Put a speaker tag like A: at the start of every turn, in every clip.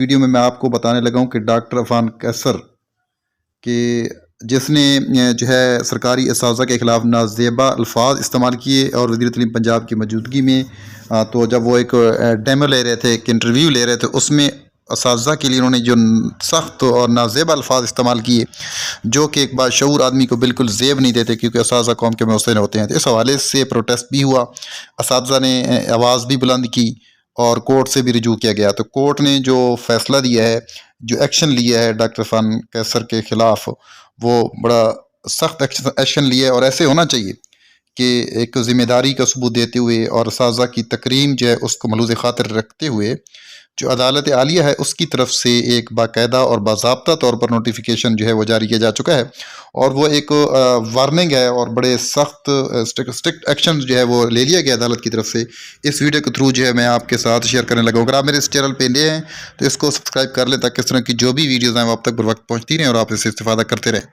A: Video में मैं आपको बताने लगा हूँ कि डॉक्टर अफान कैसर के जिसने जो है सरकारी असातिज़ा के ख़िलाफ़ नाज़ेबा अल्फाज इस्तेमाल किए और वज़ीर तालीम पंजाब की मौजूदगी में तो जब वो एक डेमो ले रहे थे, एक इंटरव्यू ले रहे थे, उसमें असातिज़ा के लिए उन्होंने जो सख्त और नाज़ेबा अल्फाज इस्तेमाल किए, जो कि एक बाशऊर आदमी को बिल्कुल ज़ेब नहीं देते, क्योंकि असातिज़ा कौम के मौसूल होते हैं। तो इस हवाले से प्रोटेस्ट भी हुआ, असातिज़ा ने आवाज़ भी बुलंद की और कोर्ट से भी रिजू किया गया। तो कोर्ट ने जो फ़ैसला दिया है, जो एक्शन लिया है डॉक्टर अफान कैसर के ख़िलाफ़, वो बड़ा सख्त एक्शन लिया है। और ऐसे होना चाहिए कि एक ज़िम्मेदारी का सबूत देते हुए और असातिज़ा की तकरीम जो है उसको मलूज़ ख़ातिर रखते हुए जो अदालत आलिया है उसकी तरफ से एक बाकायदा और बाज़ाब्ता तौर पर नोटिफिकेशन जो है वो जारी किया जा चुका है, और वो एक वार्निंग है और बड़े सख्त स्ट्रिक्ट एक्शन जो है वो ले लिया गया अदालत की तरफ से। इस वीडियो के थ्रू जो है मैं आपके साथ शेयर करने लगा हूँ। अगर आप मेरे इस चैनल पे नए हैं तो इसको सब्सक्राइब कर लें, ताकि इस तरह की जो भी वीडियोज़ हैं वो आप तक बर वक्त पहुँचती रहें और आप इससे इस्तेफादा करते रहें।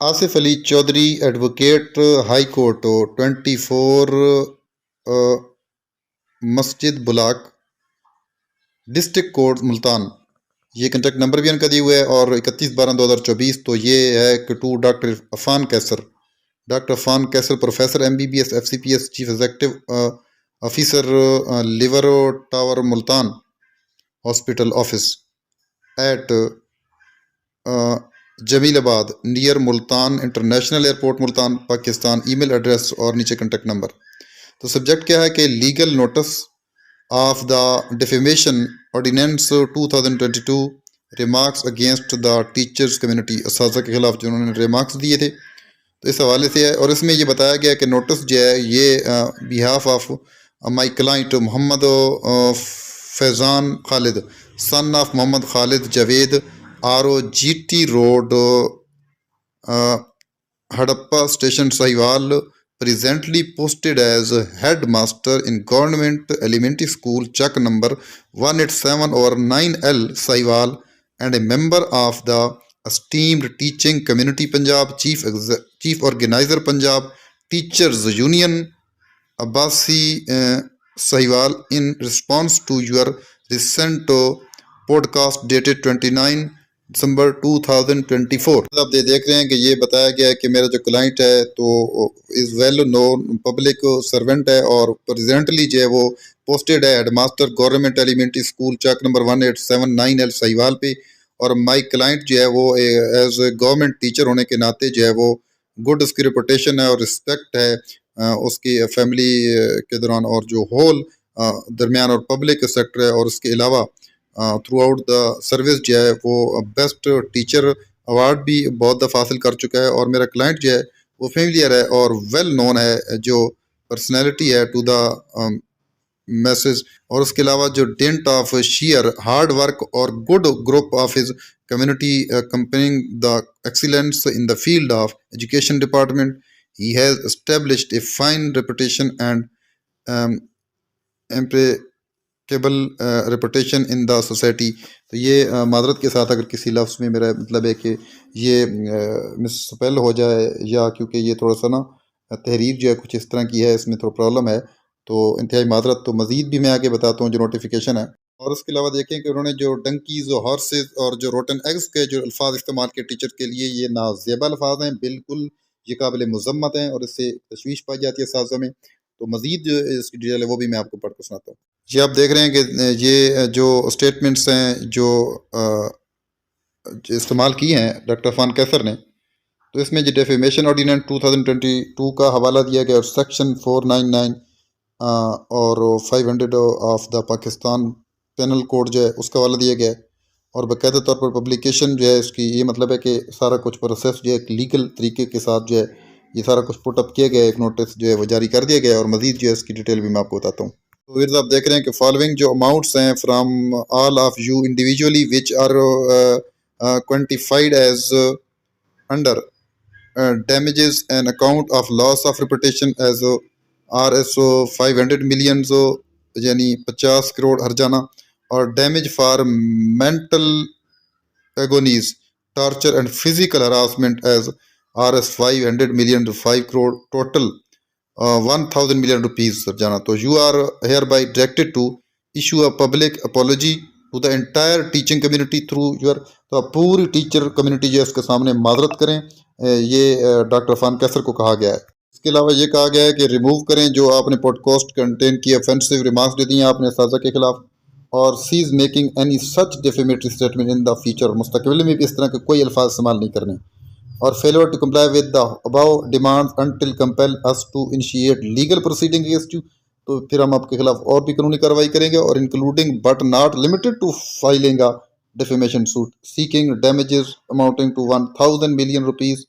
A: Asif Ali Chaudhary advocate, high court 24 Masjid block, district court Multan. ये कंटेक्ट नंबर भी उनका दिया हुआ है और 31/12/2024। तो ये है कि to doctor Afan Qaiser. Doctor Afan Qaiser professor MBBS FCPS chief executive officer liver tower Multan hospital office at Jamilabad near Multan international airport Multan Pakistan. Email address और नीचे कंटेक्ट नंबर। तो सब्जेक्ट क्या है कि legal notice of the defamation ordinance 2022 remarks against the teachers community. असातिज़ा के खिलाफ जो उन्होंने रिमार्क्स दिए थे, तो इस हवाले से है। और इसमें ये बताया गया कि नोटिस जो है ये behalf of my client Mohammad Faizan Khalid son of Mohammad Khalid Javed ROGT road Harappa station Sahiwal, presently posted as headmaster in government elementary school Chuck number 187/9L Sahiwal, and a member of the esteemed teaching community Punjab, chief organizer Punjab Teachers Union Abbasi Sahiwal, in response to your recent podcast dated 29 दिसंबर 2024। आप देख रहे हैं कि ये बताया गया है कि मेरा जो क्लाइंट है तो is well known public servant है और प्रेजेंटली जो है वो पोस्टेड है हेडमास्टर गवर्नमेंट एलिमेंट्री स्कूल चक नंबर 187/9L साहिवाल पे। और माई क्लाइंट जो है वो एज ए गवर्नमेंट टीचर होने के नाते जो है वो गुड उसकी रिपोर्टेशन है और रिस्पेक्ट है उसकी फैमिली के दौरान, और जो होल दरमियान और पब्लिक सेक्टर है, और उसके अलावा थ्रू आउट द सर्विस जो है वो बेस्ट टीचर अवार्ड भी बहुत दफ़ा हासिल कर चुका है। और मेरा क्लाइंट जो है वो फेमिलियर है और वेल नोन है, जो पर्सनैलिटी है टू द मैसेज। और उसके अलावा जो dint of sheer hard work और good group of his community campaigning the excellence in the field of education department, he has established a fine reputation and cable reputation in the society. तो ये मादरत के साथ अगर किसी लफ्ज़ में मेरा मतलब है कि ये मिसस्पेल हो जाए, या क्योंकि ये थोड़ा सा ना तहरीर जो है कुछ इस तरह की है, इसमें थोड़ा प्रॉब्लम है, तो इंतहाई मादरत। तो मज़ीद भी मैं आगे बताता हूँ जो नोटिफिकेशन है। और उसके अलावा देखें कि उन्होंने जो डंकीज़ हॉर्सेस और जो रोटन एग्स के जो अल्फाज इस्तेमाल किए टीचर के लिए, ये नाज़ेबा अल्फाज हैं, बिल्कुल ये काबिल मज़म्मत हैं और इससे तशवीश पाई जाती है साज़ों में। तो मज़ीद इसकी डिटेल है वो भी मैं आपको पढ़ कर सुनाता हूँ। जी आप देख रहे हैं कि ये जो स्टेटमेंट्स हैं जो इस्तेमाल किए हैं डॉक्टर अफान कैसर ने, तो इसमें जो डेफेमेशन ऑर्डिनेंस 2022 का हवाला दिया गया और सेक्शन 499 और 500 of the Pakistan penal code जो है उसका हवाला दिया गया है। और बाकायदा तौर पर पब्लिकेशन जो है इसकी, ये मतलब है कि सारा कुछ प्रोसेस जो है एक लीगल तरीके के साथ जो है ये सारा कुछ पुटअप किया गया है, एक नोटिस जो है वो जारी कर दिया गया है। और मज़ीद जो है इसकी डिटेल भी मैं आपको बताता हूँ। तो फिर आप देख रहे हैं कि फॉलोइंग जो अमाउंट्स हैं from all of you individually which are quantified as under damages an account of loss of reputation as RSO 500 million, यानी 50 करोड़ हर्जाना, और damage for mental agonies torture and physical harassment as RS 500 million to 5 crore टोटल 1,000 million rupees हर्जाना। तो you are hereby directed to issue a public apology to the entire teaching community through your, तो आप पूरी teacher community जो है इसके सामने माजरत करें। ये डॉक्टर अफान कैसर को कहा गया है। इसके अलावा ये कहा गया है कि रिमूव करें जो आपने पॉडकास्ट कंटेन की ऑफेंसिव रिमार्क्स दे दिए आपने साजा के खिलाफ, और cease making any such defamatory statement in the future, मुस्तकबिल में भी इस तरह के कोई अल्फाज इस्तेमाल नहीं करने। और failure to comply with the above demands until compel us to initiate legal proceeding against you, तो फिर हम आपके खिलाफ और भी कानूनी कार्रवाई करेंगे, और including but not limited to filing a defamation suit seeking damages amounting to 1000 million rupees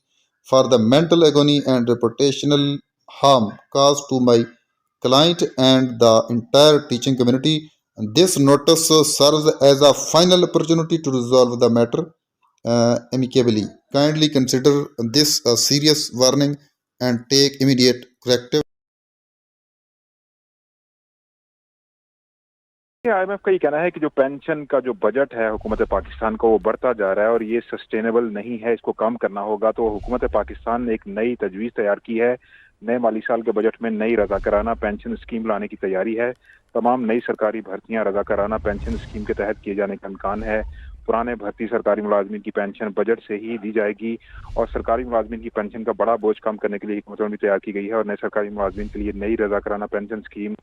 A: for the mental agony and reputational harm caused to my client and the entire teaching community. This notice serves as a final opportunity to resolve the matter amicably. Kindly consider this a serious warning and take immediate corrective.
B: IMF का ये कहना है कि जो pension का जो budget है हुकूमत पाकिस्तान का वो बढ़ता जा रहा है और ये सस्टेनेबल नहीं है, इसको कम करना होगा। तो हुकूमत पाकिस्तान ने एक नई तजवीज़ तैयार की है। नए माली साल के बजट में नई रज़ाकाराना पेंशन स्कीम लाने की तैयारी है। तमाम नई सरकारी भर्तियां रज़ाकाराना पेंशन स्कीम के तहत किए जाने का इम्कान है। पुराने भर्ती सरकारी मुलाजमीन की पेंशन बजट से ही दी जाएगी और सरकारी मुलाजमीन की पेंशन का बड़ा बोझ कम करने के लिए हुकूमत भी तैयार की गई है और नए सरकारी मुलाजमीन के लिए नई रज़ाकाराना पेंशन स्कीम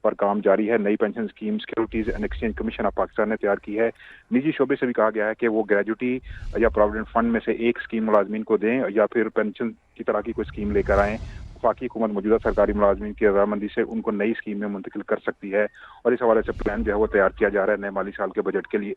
B: पर काम जारी है। नई pension scheme securities and exchange commission of Pakistan ने तैयार की है। निजी शोबे से भी कहा गया है कि वो ग्रेजुटी या प्रोविडेंट फंड में से एक स्कीम मुलाजमीन को दें या फिर पेंशन की तरह की कोई स्कीम लेकर आएँ। वफाकी हुकूमत मौजूदा सरकारी मुलाजमीन की रजामंदी से उनको नई स्कीम में मुंतकिल कर सकती है और इस हवाले से प्लान जो है वो तैयार किया जा रहा है नए माली साल के बजट के लिए।